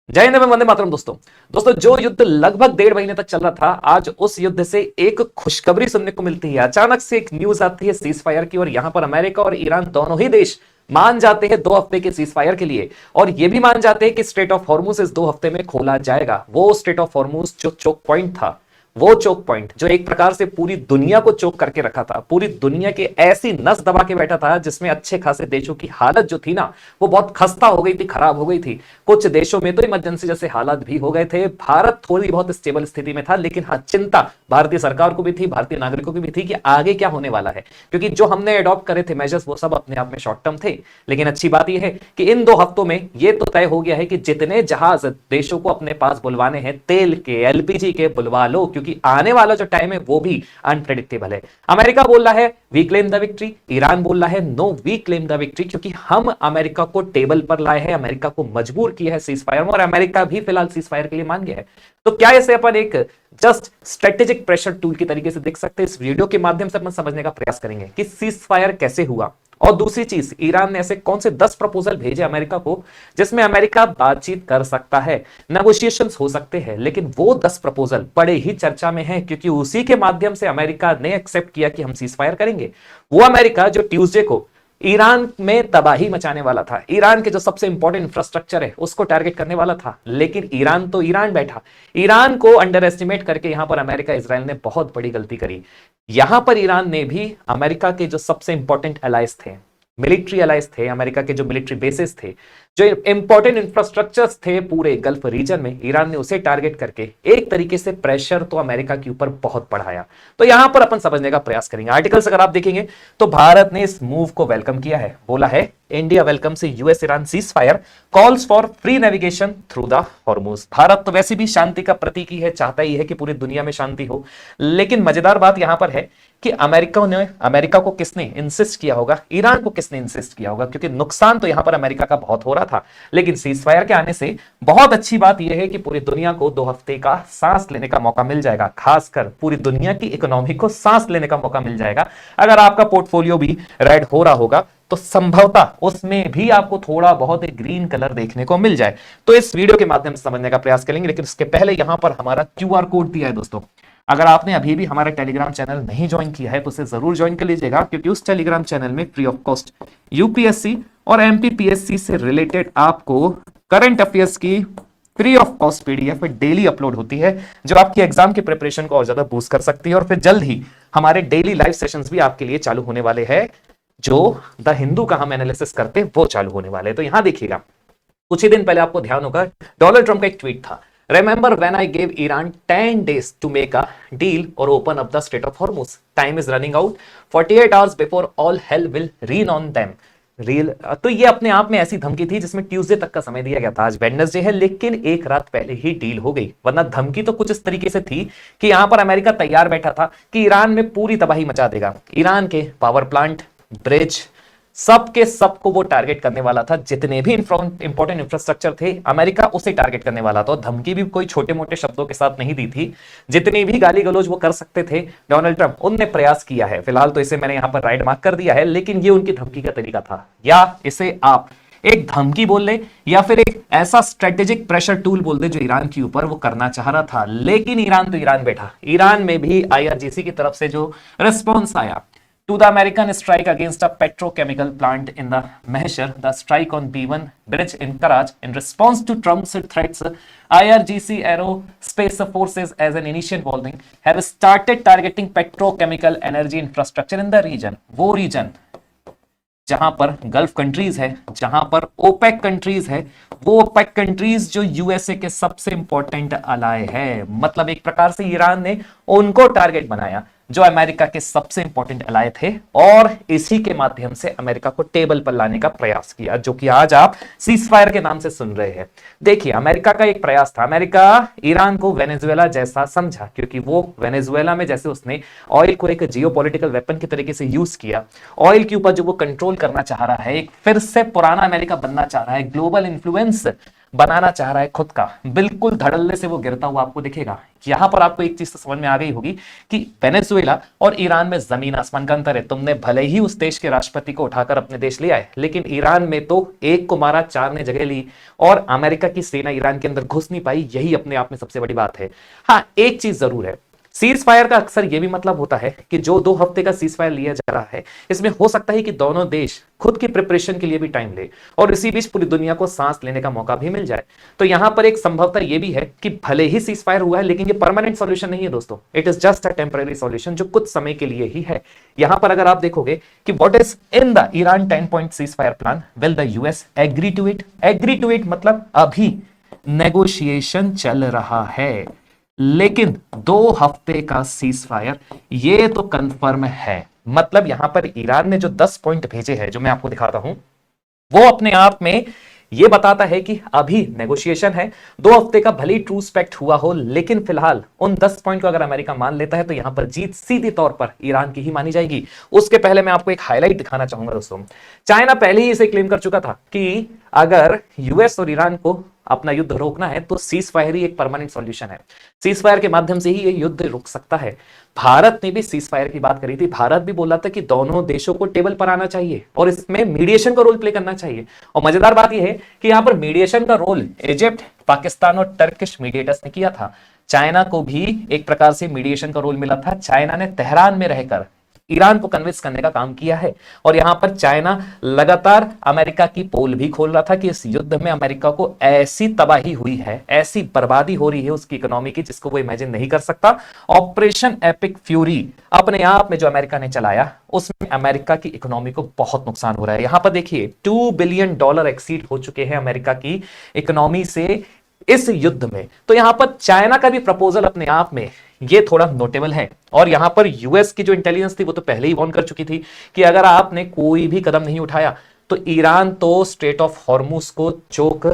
जय हिंद में वंदे मातरम। दोस्तों जो युद्ध लगभग 1.5 महीने तक चल रहा था, आज उस युद्ध से एक खुशखबरी सुनने को मिलती है। अचानक से एक न्यूज आती है सीज फायर की, और यहां पर अमेरिका और ईरान दोनों ही देश मान जाते हैं 2 हफ्ते के सीज फायर के लिए, और यह भी मान जाते हैं कि स्ट्रेट ऑफ हॉर्मुज इस 2 हफ्ते में खोला जाएगा। वो स्ट्रेट ऑफ हॉर्मुज जो चोक पॉइंट था, वो चोक पॉइंट जो एक प्रकार से पूरी दुनिया को चोक करके रखा था, पूरी दुनिया की ऐसी नस दबा के बैठा था, जिसमें अच्छे खासे देशों की हालत जो थी ना, वो बहुत खस्ता हो गई थी, खराब हो गई थी। कुछ देशों में तो इमरजेंसी जैसे हालात भी हो गए थे। भारत थोड़ी बहुत स्टेबल स्थिति में था, लेकिन हाँ, चिंता भारतीय सरकार को भी थी, भारतीय नागरिकों की भी थी कि आगे क्या होने वाला है, क्योंकि जो हमने अडॉप्ट करे थे मेजर्स वो सब अपने आप में शॉर्ट टर्म थे। लेकिन अच्छी बात यह है कि इन 2 हफ्तों में यह तो तय हो गया है कि जितने जहाज देशों को अपने पास बुलवाने हैं, तेल के, एलपीजी के, बुलवा लो, क्योंकि आने वाला जो टाइम है वो भी अनप्रेडिक्टेबल है। अमेरिका बोल रहा है we claim the victory, Iran बोल रहा है no we claim the victory, क्योंकि हम अमेरिका को टेबल पर लाए हैं, अमेरिका को मजबूर किया है सीज फायर में, और अमेरिका भी फिलहाल सीज फायर के लिए मान गया है। तो क्या इसे अपन एक जस्ट स्ट्रेटेजिक प्रेशर टूल की तरीके से देख सकते हैं? इस वीडियो के माध्यम से अपन समझने का प्रयास करेंगे कि सीज फायर कैसे हुआ, और दूसरी चीज, ईरान ने ऐसे कौन से 10 प्रपोजल भेजे अमेरिका को जिसमें अमेरिका बातचीत कर सकता है, नेगोशिएशंस हो सकते हैं। लेकिन वो 10 प्रपोजल बड़े ही चर्चा में हैं, क्योंकि उसी के माध्यम से अमेरिका ने एक्सेप्ट किया कि हम सीज फायर करेंगे। वो अमेरिका जो ट्यूसडे को ईरान में तबाही मचाने वाला था, ईरान के जो सबसे इंपॉर्टेंट इंफ्रास्ट्रक्चर है उसको टारगेट करने वाला था, लेकिन ईरान तो ईरान बैठा। ईरान को अंडर एस्टिमेट करके यहां पर अमेरिका इजराइल ने बहुत बड़ी गलती करी। यहां पर ईरान ने भी अमेरिका के जो सबसे इंपॉर्टेंट अलाइज थे, मिलिट्री अलाइज थे, अमेरिका के जो मिलिट्री बेसिस थे, जो इंपॉर्टेंट इंफ्रास्ट्रक्चर्स थे पूरे गल्फ रीजन में, ईरान ने उसे टारगेट करके एक तरीके से प्रेशर तो अमेरिका के ऊपर बहुत बढ़ाया। तो यहां पर अपन समझने का प्रयास करेंगे। आर्टिकल्स अगर आप देखेंगे तो भारत ने इस मूव को वेलकम किया है, बोला है इंडिया वेलकम से US Iran cease fire, calls for free navigation through the Hormuz. Bharat तो वैसे भी शांति का प्रतीक ही है, चाहता ही है कि पूरी दुनिया में शांति हो। लेकिन मजेदार बात यहां पर है कि अमेरिका को किसने इंसिस्ट किया होगा, ईरान को किसने इंसिस्ट किया होगा, क्योंकि नुकसान तो यहां पर अमेरिका का बहुत हो रहा था। लेकिन सीज फायर के आने से बहुत अच्छी बात यह है कि पूरी दुनिया को 2 हफ्ते का सांस लेने का मौका मिल जाएगा, खासकर पूरी दुनिया की इकोनॉमी को सांस लेने का मौका मिल जाएगा। अगर आपका पोर्टफोलियो भी रेड हो रहा होगा तो संभवतः उसमें भी आपको थोड़ा बहुत एक ग्रीन कलर देखने को मिल जाए। तो इस वीडियो के माध्यम से समझने का प्रयास करेंगे, लेकिन उसके पहले यहां पर हमारा क्यूआर कोड दिया है दोस्तों। अगर आपने अभी भी हमारा टेलीग्राम चैनल नहीं ज्वाइन किया है तो उसे जरूर ज्वाइन कर लीजिएगा, क्योंकि उस टेलीग्राम चैनल में फ्री ऑफ कॉस्ट यूपीएससी और एमपीपीएससी से रिलेटेड आपको करंट अफेयर्स की free of cost PDF daily upload होती है, जो आपकी एग्जाम की प्रिपरेशन को और ज्यादा बूस्ट कर सकती है। और फिर जल्द ही हमारे डेली लाइव सेशंस भी आपके लिए चालू होने वाले हैं, जो द हिंदू का हम एनालिसिस करते हैं वो चालू होने वाले हैं। तो यहां देखिएगा, कुछ ही दिन पहले आपको ध्यान होगा डोनाल्ड ट्रंप का एक ट्वीट था, Remember when I gave Iran 10 days to make a deal or open up the Strait of Hormuz? Time is running out. 48 hours before all hell will rain on them. तो ये अपने आप में ऐसी धमकी थी जिसमें ट्यूसडे तक का समय दिया गया था। आज वेडनेसडे है, लेकिन एक रात पहले ही डील हो गई, वरना धमकी तो कुछ इस तरीके से थी कि यहां पर अमेरिका तैयार बैठा था कि ईरान में पूरी तबाही मचा देगा। ईरान के पावर प्लांट, ब्रिज, सबके सबको वो टारगेट करने वाला था। जितने भी इंपॉर्टेंट इंफ्रास्ट्रक्चर थे, अमेरिका उसे टारगेट करने वाला था। धमकी भी कोई छोटे मोटे शब्दों के साथ नहीं दी थी, जितनी भी गाली गलौज वो कर सकते थे डोनाल्ड ट्रंप, उनने प्रयास किया है। फिलहाल तो इसे मैंने यहां पर राइट मार्क कर दिया है, लेकिन ये उनकी धमकी का तरीका था, या इसे आप एक धमकी बोल ले या फिर एक ऐसा स्ट्रेटेजिक प्रेशर टूल बोल दे जो ईरान के ऊपर वो करना चाह रहा था। लेकिन ईरान तो ईरान बैठा। ईरान में भी आईआरजीसी की तरफ से जो रिस्पॉन्स आया to the American strike against a petrochemical plant in the Mahshar, the strike on B1 bridge in Karaj, in response to Trump's threats, IRGC Aerospace Forces, as an initial warning, have started targeting petrochemical energy infrastructure in the region. वो region जहां पर gulf countries है, जहां पर OPEC countries है, वो OPEC countries जो USA के सबसे इंपॉर्टेंट अलाय है। मतलब एक प्रकार से ईरान ने उनको टारगेट बनाया जो अमेरिका के सबसे इंपॉर्टेंट अलाय थे, और इसी के माध्यम से अमेरिका को टेबल पर लाने का प्रयास किया, जो कि आज आप सीज फायर के नाम से सुन रहे हैं। देखिए, अमेरिका का एक प्रयास था, अमेरिका ईरान को वेनेजुएला जैसा समझा, क्योंकि वो वेनेजुएला में जैसे उसने ऑयल को एक जियोपॉलिटिकल वेपन के तरीके से यूज किया, ऑयल के ऊपर जो वो कंट्रोल करना चाह रहा है, एक फिर से पुराना अमेरिका बनना चाह रहा है, ग्लोबल इन्फ्लुएंस बनाना चाह रहा है खुद का, बिल्कुल धड़ल्ले से वो गिरता हुआ आपको दिखेगा। यहां पर आपको एक चीज तो समझ में आ गई होगी कि वेनेजुएला और ईरान में जमीन आसमान का अंतर है। तुमने भले ही उस देश के राष्ट्रपति को उठाकर अपने देश ले आए, लेकिन ईरान में तो एक को मारा, चार ने जगह ली, और अमेरिका की सेना ईरान के अंदर घुस नहीं पाई। यही अपने आप में सबसे बड़ी बात है। हाँ, एक चीज जरूर है, सीज फायर का अक्सर यह भी मतलब होता है कि जो 2 हफ्ते का सीज फायर लिया जा रहा है, इसमें हो सकता है कि दोनों देश खुद की प्रिपरेशन के लिए भी टाइम ले, और इसी बीच पूरी दुनिया को सांस लेने का मौका भी मिल जाए। तो यहां पर एक संभवता यह भी है कि भले ही सीज फायर हुआ है, लेकिन ये परमानेंट सॉल्यूशन नहीं है दोस्तों। It is just a temporary solution जो कुछ समय के लिए ही है। यहां पर अगर आप देखोगे कि what is in the Iran 10 point cease fire plan, will the US agree to it. Agree to it मतलब अभी नेगोशिएशन चल रहा है, लेकिन 2 हफ्ते का सीज फायर ये तो कंफर्म है। मतलब यहां पर ईरान ने जो 10 पॉइंट भेजे हैं, जो मैं आपको दिखाता हूं, वो अपने आप में ये बताता है कि अभी नेगोशिएशन है। 2 हफ्ते का भले ही ट्रूस पैक्ट हुआ हो, लेकिन फिलहाल उन 10 पॉइंट को अगर अमेरिका मान लेता है तो यहां पर जीत सीधी तौर पर ईरान की ही मानी जाएगी। उसके पहले मैं आपको एक हाईलाइट दिखाना चाहूंगा दोस्तों। चाइना पहले ही इसे क्लेम कर चुका था कि अगर यूएस और ईरान को अपना युद्ध रोकना है तो सीज फायर ही एक परमानेंट सॉल्यूशन है। सीज फायर के माध्यम से ही ये युद्ध रुक सकता है। भारत ने भी सीज फायर की बात करी थी। भारत भी बोला था कि दोनों देशों को टेबल पर आना चाहिए और इसमें मीडिएशन का रोल प्ले करना चाहिए। और मजेदार बात यह है कि यहां पर मीडिएशन का रोल इजिप्ट, पाकिस्तान और टर्किश मीडिएटर्स ने किया था। चाइना को भी एक प्रकार से मीडिएशन का रोल मिला था। चाइना ने तेहरान में रहकर ईरान को कन्विंस करने का काम किया है, और यहां पर चाइना लगातार अमेरिका की पोल भी खोल रहा था कि इस युद्ध में अमेरिका को ऐसी तबाही हुई है, ऐसी बर्बादी हो रही है उसकी इकोनॉमी की, जिसको वो इमेजिन नहीं कर सकता। ऑपरेशन एपिक फ्यूरी अपने आप में जो अमेरिका ने चलाया, उसमें अमेरिका की इकोनॉमी को बहुत नुकसान हो रहा है। यहां पर देखिए $2 बिलियन एक्सीड हो चुके हैं अमेरिका की इकोनॉमी से इस युद्ध में। तो यहां पर चाइना का भी प्रपोजल अपने आप में ये थोड़ा नोटेबल है। और यहां पर यूएस की जो इंटेलिजेंस थी वो तो पहले ही वार्न कर चुकी थी कि अगर आपने कोई भी कदम नहीं उठाया तो ईरान तो स्ट्रेट ऑफ हॉर्मुज को चोक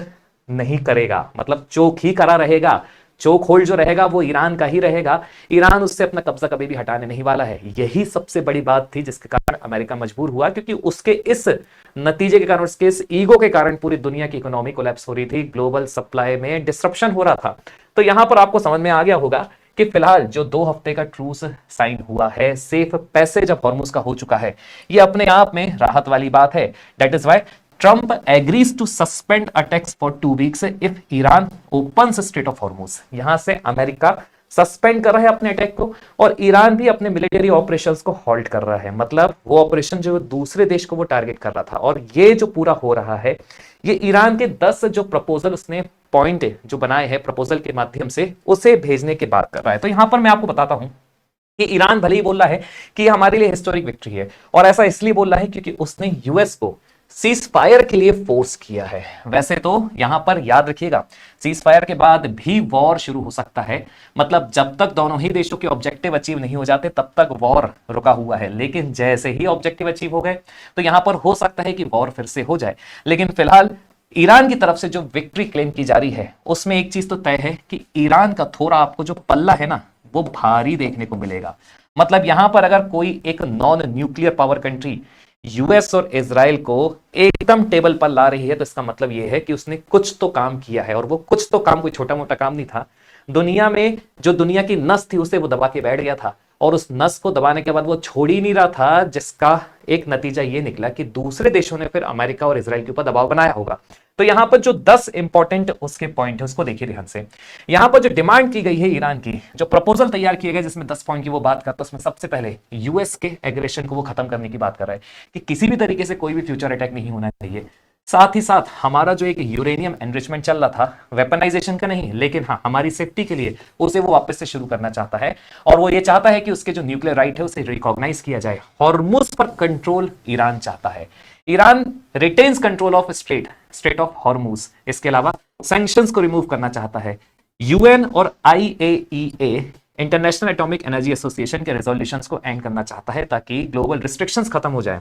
नहीं करेगा, मतलब चोक ही करा रहेगा। चोक होल्ड जो रहेगा वो ईरान का ही रहेगा। ईरान उससे अपना कब्जा कभी भी हटाने नहीं वाला है। यही सबसे बड़ी बात थी जिसके कारण अमेरिका मजबूर हुआ, क्योंकि उसके इस नतीजे के कारण, उसके इस ईगो के कारण पूरी दुनिया की इकोनॉमी कोलैप्स हो रही थी, ग्लोबल सप्लाई में डिसरप्शन हो रहा था। तो यहां पर आपको समझ में आ गया होगा कि फिलहाल जो 2 हफ्ते का ट्रूस साइन हुआ है, सेफ पैसेज ऑफ हॉर्मुज का हो चुका है, ये अपने आप में राहत वाली बात है। That is why Trump agrees to suspend attacks for 2 weeks if Iran opens Strait of Hormuz. यहां से अमेरिका सस्पेंड कर रहा है अपने अटैक को, और ईरान भी अपने मिलिट्री ऑपरेशंस को हॉल्ट कर रहा है। मतलब वो ऑपरेशन जो दूसरे देश को वो टारगेट कर रहा था, और ये जो पूरा हो रहा है, ये ईरान के 10 जो प्रपोजल उसने पॉइंट जो बनाए हैं प्रपोजल के माध्यम से, उसे भेजने के बाद कर रहा है। तो यहां पर मैं आपको बताता हूं कि ईरान भले ही बोल रहा है कि हमारे लिए हिस्टोरिक विक्ट्री है, और ऐसा इसलिए बोल रहा है क्योंकि उसने यूएस को सीज फायर के लिए फोर्स किया है। वैसे तो यहां पर याद रखिएगा, सीज फायर के बाद भी वॉर शुरू हो सकता है। मतलब जब तक दोनों ही देशों के ऑब्जेक्टिव अचीव नहीं हो जाते तब तक वॉर रुका हुआ है, लेकिन जैसे ही ऑब्जेक्टिव अचीव हो गए तो यहां पर हो सकता है कि वॉर फिर से हो जाए। लेकिन फिलहाल ईरान की तरफ से जो विक्ट्री क्लेम की जा रही है, उसमें एक चीज तो तय है कि ईरान का थोड़ा आपको जो पल्ला है ना, वो भारी देखने को मिलेगा। मतलब यहां पर अगर कोई एक non nuclear power country US और इजराइल को एकदम टेबल पर ला रही है, तो इसका मतलब यह है कि उसने कुछ तो काम किया है, और वो कुछ तो काम कोई छोटा मोटा काम नहीं था। दुनिया में जो दुनिया की नस थी उसे वो दबा के बैठ गया था, और उस नस को दबाने के बाद वो छोड़ ही नहीं रहा था, जिसका एक नतीजा ये निकला कि दूसरे देशों ने फिर अमेरिका और इजराइल के ऊपर दबाव बनाया होगा। तो यहां पर जो 10 इंपॉर्टेंट उसके पॉइंट है उसको देखिए ध्यान से। यहां पर जो डिमांड की गई है ईरान की, जो प्रपोजल तैयार किए गए जिसमें 10 पॉइंट की वो बात करता है, उसमें सबसे पहले यूएस के एग्रेशन को वो खत्म करने की बात कर रहा है कि किसी भी तरीके से कोई भी फ्यूचर अटैक नहीं होना चाहिए। साथ ही साथ हमारा जो एक यूरेनियम एनरिचमेंट चल रहा था, वेपनाइजेशन का नहीं, लेकिन हाँ हमारी सेफ्टी के लिए, उसे वो वापस से शुरू करना चाहता है। और वो ये चाहता है कि उसके जो न्यूक्लियर राइट है उसे रिकॉग्नाइज किया जाए। हॉर्मुज पर कंट्रोल ईरान चाहता है। Iran retains control of straight of Hormuz. इसके अलावा सैंक्शंस को रिमूव करना चाहता है। यूएन और IAEA, international atomic energy association के रेजोल्यूशंस को एंड करना चाहता है ताकि ग्लोबल रिस्ट्रिक्शंस खत्म हो जाए।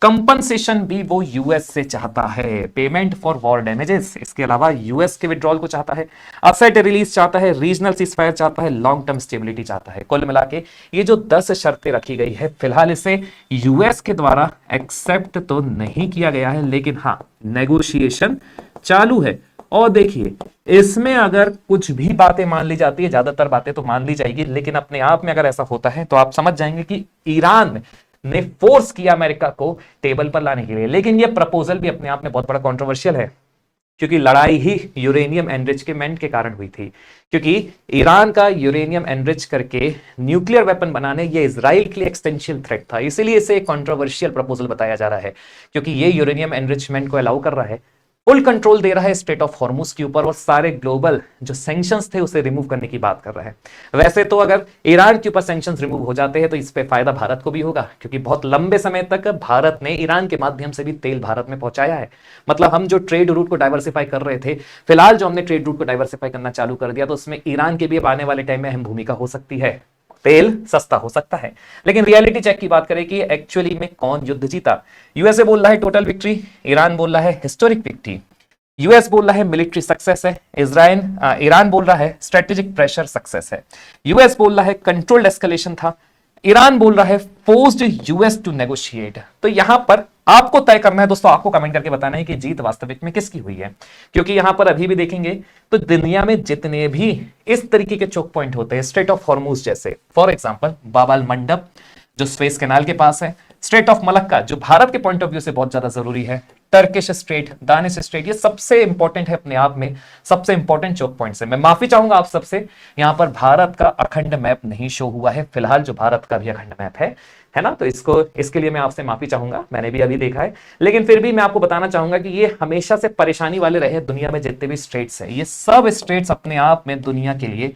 कंपनसेशन भी वो यूएस से चाहता है, पेमेंट फॉर वॉर डैमेजेस। इसके अलावा यूएस के विड्रॉल को चाहता है, असेट रिलीज चाहता है, रीजनल सीजफायर चाहता है, लॉन्ग टर्म स्टेबिलिटी चाहता है। कुल मिला के ये जो 10 शर्तें रखी गई है, फिलहाल इसे यूएस के द्वारा एक्सेप्ट तो नहीं किया गया है, लेकिन हाँ नेगोशिएशन चालू है। और देखिए इसमें अगर कुछ भी बातें मान ली जाती है, ज्यादातर बातें तो मान ली जाएगी, लेकिन अपने आप में अगर ऐसा होता है तो आप समझ जाएंगे कि ईरान ने फोर्स किया अमेरिका को टेबल पर लाने के लिए। लेकिन यह प्रपोजल भी अपने आप में बहुत बड़ा कंट्रोवर्शियल है, क्योंकि लड़ाई ही यूरेनियम एनरिचमेंट के कारण हुई थी। क्योंकि ईरान का यूरेनियम एनरिच करके न्यूक्लियर वेपन बनाने ये इजराइल के लिए एक्सटेंशियल थ्रेट था, इसीलिए इसे एक कंट्रोवर्शियल प्रपोजल बताया जा रहा है, क्योंकि ये यूरेनियम एनरिचमेंट को अलाउ कर रहा है, फुल कंट्रोल दे रहा है स्टेट ऑफ हॉर्मुज के ऊपर, और सारे ग्लोबल जो सैंक्शंस थे उसे रिमूव करने की बात कर रहा है। वैसे तो अगर ईरान के ऊपर सैंक्शंस रिमूव हो जाते हैं तो इस पे फायदा भारत को भी होगा, क्योंकि बहुत लंबे समय तक भारत ने ईरान के माध्यम से भी तेल भारत में पहुंचाया है। मतलब हम जो ट्रेड रूट को डाइवर्सिफाई कर रहे थे, फिलहाल जो हमने ट्रेड रूट को डाइवर्सिफाई करना चालू कर दिया, तो उसमें ईरान की भी अब आने वाले टाइम में अहम भूमिका हो सकती है, तेल सस्ता हो सकता है। लेकिन रियलिटी चेक की बात करें कि एक्चुअली में कौन युद्ध जीता। यूएसए बोल रहा है टोटल विक्ट्री, ईरान बोल रहा है हिस्टोरिक विक्ट्री। यूएस बोल रहा है मिलिट्री सक्सेस है, ईरान बोल रहा है स्ट्रेटेजिक प्रेशर सक्सेस है। यूएस बोल रहा है कंट्रोल्ड एस्केलेशन था, ईरान बोल रहा है फोर्स्ड यूएस टू नेगोशिएट। तो यहां पर आपको तय करना है दोस्तों, आपको कमेंट करके बताना है कि जीत वास्तविक में किसकी हुई है। क्योंकि यहां पर अभी भी देखेंगे तो दुनिया में जितने भी इस तरीके के चोक पॉइंट होते हैं, स्ट्रेट ऑफ हॉर्मुज जैसे, फॉर एग्जांपल बाबाल मंडप जो स्वेज कैनाल के पास है, स्ट्रेट ऑफ मलक्का जो भारत के पॉइंट ऑफ व्यू से बहुत ज्यादा जरूरी है, टर्किश स्ट्रेट, दानिश स्ट्रेट, ये सबसे इंपॉर्टेंट है अपने आप में, सबसे इंपॉर्टेंट चोक पॉइंट्स है। मैं माफी चाहूंगा आप सबसे, यहां पर भारत का अखंड मैप नहीं शो हुआ है फिलहाल, जो भारत का भी अखंड मैप है ना, तो इसके लिए मैं आपसे माफी चाहूंगा, मैंने भी अभी देखा है। लेकिन फिर भी मैं आपको बताना चाहूंगा कि ये हमेशा से परेशानी वाले रहे, दुनिया में जितने भी स्टेट्स है, ये सब स्टेट्स अपने आप में दुनिया के लिए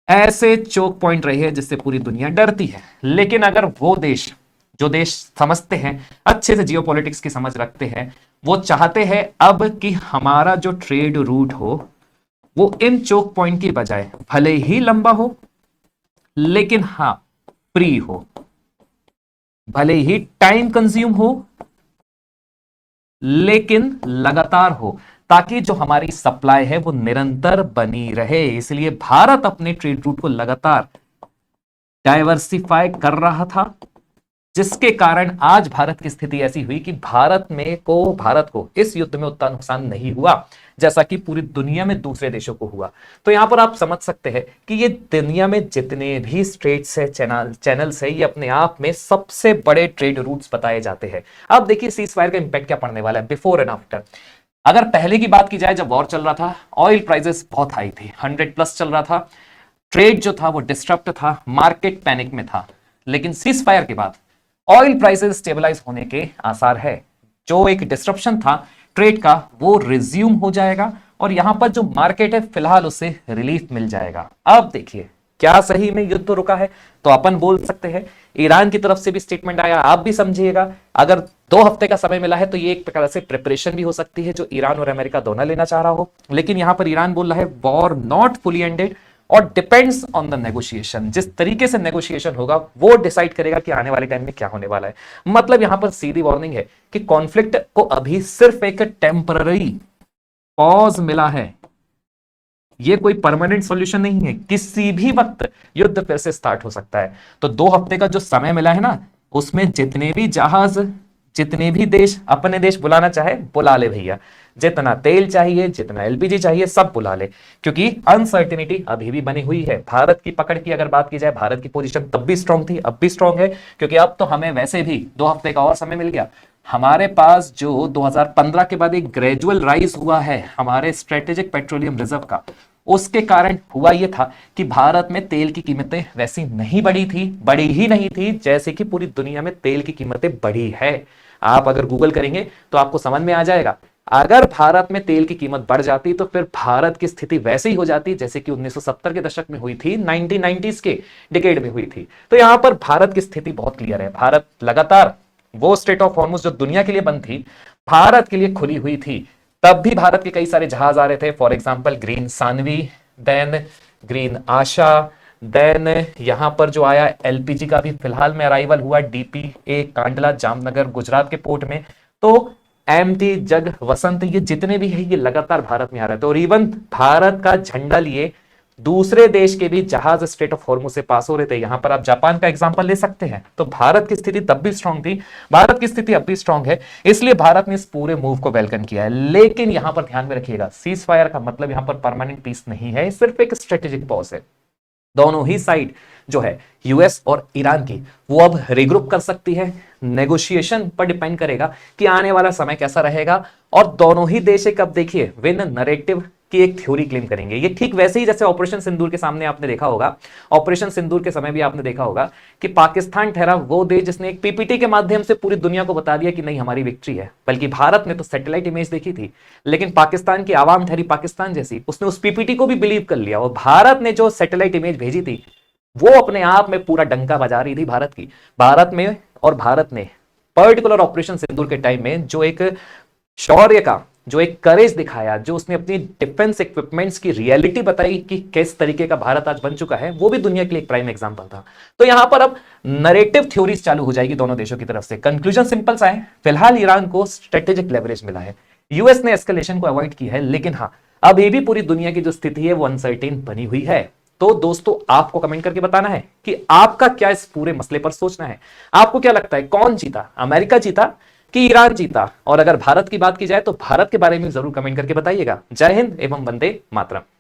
ऐसे चोक पॉइंट रहे हैं जिससे पूरी दुनिया डरती है। लेकिन अगर वो देश, जो देश समझते हैं अच्छे से, जियोपॉलिटिक्स की समझ रखते हैं, वो चाहते हैं अब कि हमारा जो ट्रेड रूट हो वो इन चोक पॉइंट की बजाय भले ही लंबा हो, लेकिन हां फ्री हो, भले ही टाइम कंज्यूम हो, लेकिन लगातार हो, ताकि जो हमारी सप्लाई है वो निरंतर बनी रहे। इसलिए भारत अपने ट्रेड रूट को लगातार डाइवर्सिफाई कर रहा था, जिसके कारण आज भारत की स्थिति ऐसी हुई कि भारत को इस युद्ध में उतना नुकसान नहीं हुआ जैसा कि पूरी दुनिया में दूसरे देशों को हुआ। तो यहां पर आप समझ सकते हैं कि ये दुनिया में जितने भी स्ट्रेट्स है, चैनल्स है, ये अपने आप में सबसे बड़े ट्रेड रूट्स बताए जाते हैं। अब देखिए सीज फायर का इंपैक्ट क्या पड़ने वाला है बिफोर एंड आफ्टर। अगर पहले की बात की जाए, जब वॉर चल रहा था, ऑयल प्राइसेस बहुत हाई थी, 100+ चल रहा था, ट्रेड जो था वो डिस्टर्ब था, मार्केट पैनिक में था। लेकिन सीज फायर के बाद ऑयल प्राइसेस स्टेबलाइज होने के आसार है, जो एक डिस्ट्रप्शन था ट्रेड का वो रिज्यूम हो जाएगा, और यहां पर जो मार्केट है फिलहाल उसे रिलीफ मिल जाएगा। अब देखिए क्या सही में युद्ध रुका है, तो अपन बोल सकते हैं। ईरान की तरफ से भी स्टेटमेंट आया, आप भी समझिएगा, अगर 2 हफ्ते का समय मिला है तो ये एक प्रकार से प्रिपरेशन भी हो सकती है जो ईरान और अमेरिका दोनों लेना चाह रहा हो। लेकिन यहां पर ईरान बोल रहा है वॉर नॉट फुली एंडेड और डिपेंड्स ऑन द नेगोशिएशन। जिस तरीके से नेगोशिएशन होगा वो डिसाइड करेगा कि आने वाले टाइम में क्या होने वाला है। मतलब यहां पर सीधी वार्निंग है कि कॉन्फ्लिक्ट को अभी सिर्फ एक टेम्पररी पॉज मिला है, ये कोई परमानेंट सॉल्यूशन नहीं है, किसी भी वक्त युद्ध फिर से स्टार्ट हो सकता है। तो 2 हफ्ते का जो समय मिला है ना, उसमें जितने भी जहाज, जितने भी देश अपने देश बुलाना चाहे बुला ले भैया, जितना तेल चाहिए, जितना एलपीजी चाहिए, सब बुला ले, क्योंकि अनसर्टेनिटी अभी भी बनी हुई है। भारत की पकड़ की अगर बात की जाए, भारत की पोजीशन तब भी स्ट्रांग थी, अब भी स्ट्रांग है, क्योंकि अब तो हमें वैसे भी 2 हफ्ते का और समय मिल गया। हमारे पास जो 2015 के बाद एक ग्रेजुअल राइज हुआ है हमारे स्ट्रेटेजिक पेट्रोलियम रिजर्व का, उसके कारण हुआ यह था कि भारत में तेल की कीमतें वैसी नहीं बढ़ी थी, बढ़ी ही नहीं थी जैसे कि पूरी दुनिया में तेल की कीमतें बढ़ी है। आप अगर गूगल करेंगे तो आपको समझ में आ जाएगा। अगर भारत में तेल की कीमत बढ़ जाती तो फिर भारत की स्थिति वैसे ही हो जाती जैसे कि 1970 के दशक में हुई थी, 1990s के डिकेड में हुई थी। तो यहां पर भारत की स्थिति बहुत क्लियर है। भारत लगातार वो स्ट्रेट ऑफ हॉर्मुज जो दुनिया के लिए बंद थी, भारत के लिए खुली हुई थी। तब भी भारत के कई सारे जहाज आ रहे थे, for example Green Sanvi, then Green Asha, then यहां पर जो आया एलपीजी का भी फिलहाल में अराइवल हुआ, डीपीए कांडला जामनगर गुजरात के पोर्ट में। तो एमटी जग वसंत, ये जितने भी है ये लगातार भारत में आ रहे थे, और इवन भारत का झंडा लिए दूसरे देश के भी जहाज स्ट्रेट ऑफ हॉर्मुज से पास हो रहे थे। यहां पर आप जापान का एग्जांपल ले सकते हैं। तो भारत की स्थिति तब भी स्ट्रांग थी, भारत की स्थिति अब भी स्ट्रांग है, इसलिए भारत ने इस पूरे मूव को वेलकम किया है। लेकिन यहां पर ध्यान में रखिएगा, सीज फायर का मतलब यहां पर परमानेंट पीस नहीं है, सिर्फ एक स्ट्रेटेजिक पॉज है। दोनों ही साइड जो है यूएस और ईरान की, वो अब रिग्रुप कर सकती है। नेगोशिएशन पर डिपेंड करेगा कि आने वाला समय कैसा रहेगा। और दोनों ही देश एक, अब देखिए, विन नैरेटिव की एक थ्योरी क्लेम करेंगे। ये ठीक वैसे ही जैसे ऑपरेशन सिंदूर के सामने आपने देखा होगा, ऑपरेशन सिंदूर के समय भी आपने देखा होगा कि पाकिस्तान ठहरा वो देश जिसने एक पीपीटी के माध्यम से पूरी दुनिया को बता दिया कि नहीं, हमारी विक्ट्री है। बल्कि भारत ने तो सैटेलाइट इमेज देखी थी, लेकिन पाकिस्तान की आवाम ठहरी पाकिस्तान जैसी, उसने उस पीपीटी को भी बिलीव कर लिया। और भारत ने जो सैटेलाइट इमेज भेजी थी, वो अपने आप में पूरा डंका बजा रही थी भारत की। भारत में, और भारत ने पर्टिकुलर ऑपरेशन सिंदूर के टाइम में जो एक शौर्य का, जो एक करेज दिखाया, जो उसने अपनी डिफेंस इक्विपमेंट्स की रियलिटी बताई कि किस तरीके का भारत आज बन चुका है, वो भी दुनिया के लिए एक प्राइम एग्जांपल था। तो यहां पर अब नैरेटिव थ्योरीज चालू हो जाएगी दोनों देशों की तरफ से। कंक्लूजन सिंपल सा है, फिलहाल ईरान को स्ट्रेटेजिक लेवरेज मिला है, यूएस ने एस्केलेशन को अवॉइड की है, लेकिन हाँ, अब ये भी पूरी दुनिया की जो स्थिति है वो अनसर्टेन बनी हुई है। तो दोस्तों, आपको कमेंट करके बताना है कि आपका क्या इस पूरे मसले पर सोचना है। आपको क्या लगता है, कौन जीता, अमेरिका जीता कि ईरान जीता? और अगर भारत की बात की जाए तो भारत के बारे में जरूर कमेंट करके बताइएगा। जय हिंद एवं वंदे मातरम।